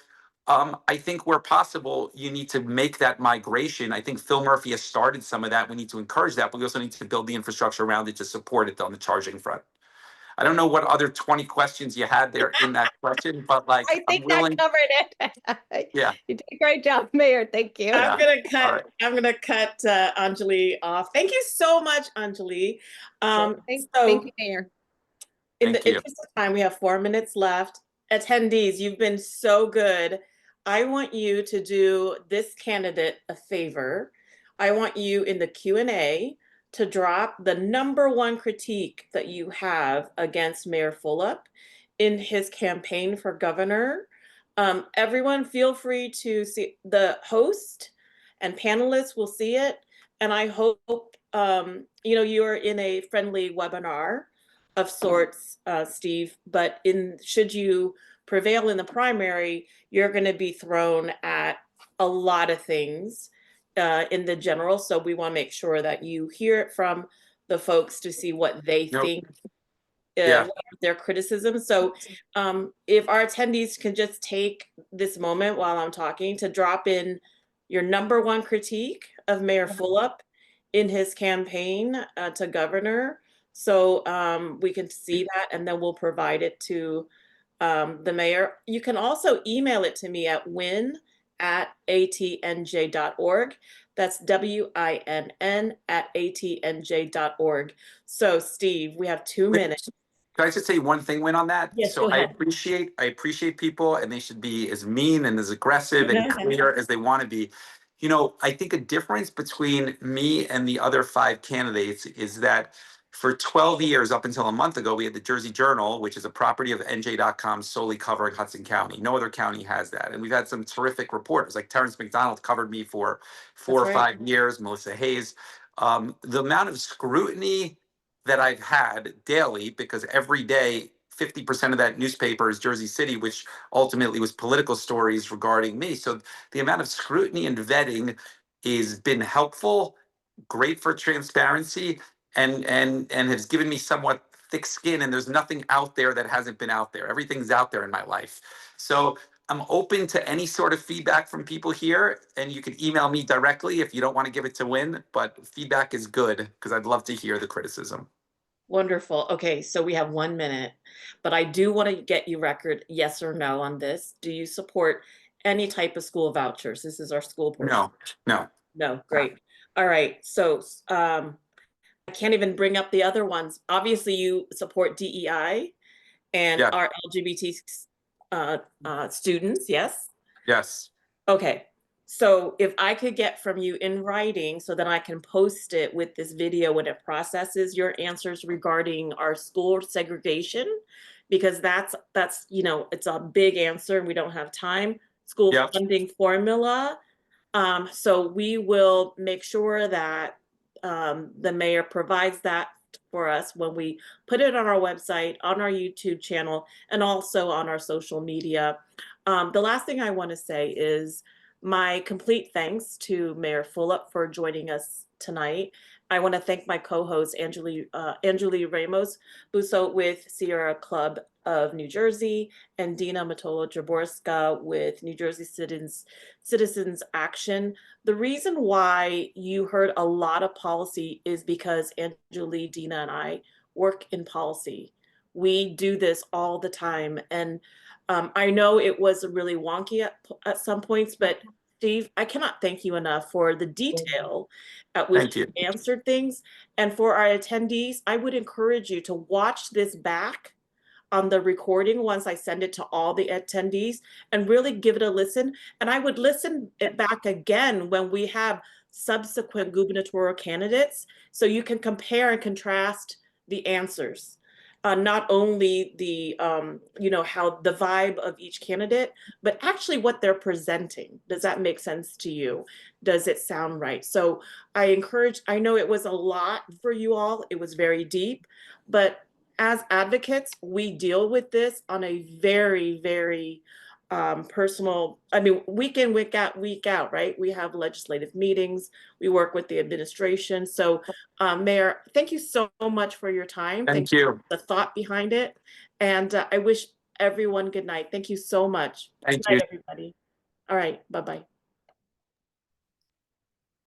I think where possible, you need to make that migration. I think Phil Murphy has started some of that. We need to encourage that, but we also need to build the infrastructure around it to support it on the charging front. I don't know what other 20 questions you had there in that question, but like, I think I'm willing. that covered it. Yeah. You did a great job, Mayor. Thank you. Yeah. All right. I'm gonna cut Anjali off. Thank you so much, Anjali. Thank So you, Mayor. in Thank the you. interest of time, we have 4 minutes left. Attendees, you've been so good. I want you to do this candidate a favor. I want you in the Q&A to drop the #1 critique that you have against Mayor Fulop in his campaign for governor. Everyone feel free to see, the host and panelists will see it. And I hope, you're in a friendly webinar of sorts, Steve, but should you prevail in the primary, you're going to be thrown at a lot of things in the general. So we want to make sure that you hear it from the folks to see what they think, Yeah. what are their criticism. So if our attendees can just take this moment while I'm talking to drop in your #1 critique of Mayor Fulop in his campaign to governor, so we can see that, and then we'll provide it to the mayor. You can also email it to me at win@atnj.org. That's WINN@atnj.org. So Steve, we have 2 minutes. Can I just say one thing, Win, on that? Yes, So go ahead. I appreciate people, and they should be as mean and as aggressive and clear as they want to be. I think a difference between me and the other 5 candidates is that for 12 years, up until a month ago, we had the Jersey Journal, which is a property of NJ.com solely covering Hudson County. No other county has that. And we've had some terrific reporters, like Terrence McDonald covered me for 4 or 5 years, Melissa Hayes. The amount of scrutiny that I've had daily, because every day 50% of that newspaper is Jersey City, which ultimately was political stories regarding me. So the amount of scrutiny and vetting has been helpful, great for transparency, and has given me somewhat thick skin. And there's nothing out there that hasn't been out there. Everything's out there in my life. So I'm open to any sort of feedback from people here, and you can email me directly if you don't want to give it to Win, but feedback is good because I'd love to hear the criticism. Wonderful. Okay, so we have 1 minute, but I do want to get you record yes or no on this. Do you support any type of school vouchers? This is our school portion. No. No, great. All right, so I can't even bring up the other ones. Obviously, you support DEI and Yeah. our LGBT students, yes? Yes. Okay, so if I could get from you in writing so that I can post it with this video when it processes your answers regarding our school segregation, because that's it's a big answer and we don't have time. School funding formula. So we will make sure that the mayor provides that for us when we put it on our website, on our YouTube channel, and also on our social media. The last thing I want to say is my complete thanks to Mayor Fulop for joining us tonight. I want to thank my co-host, Anjali Ramos Busso with Sierra Club of New Jersey, and Dina Matola-Jaborska with New Jersey Citizens Action. The reason why you heard a lot of policy is because Anjali, Dina, and I work in policy. We do this all the time. And I know it was really wonky at some points, but Steve, I cannot thank you enough for the detail at which you answered things. And for our attendees, I would encourage you to watch this back on the recording once I send it to all the attendees and really give it a listen. And I would listen it back again when we have subsequent gubernatorial candidates, so you can compare and contrast the answers. Not only the, how the vibe of each candidate, but actually what they're presenting. Does that make sense to you? Does it sound right? So I know it was a lot for you all. It was very deep, but as advocates, we deal with this on a very, very personal, week in, week out, right? We have legislative meetings. We work with the administration. So Mayor, thank you so much for your time. Thank you. For the thought behind it. And I wish everyone good night. Thank you so much. Thank Good night, you. everybody. All right, bye-bye.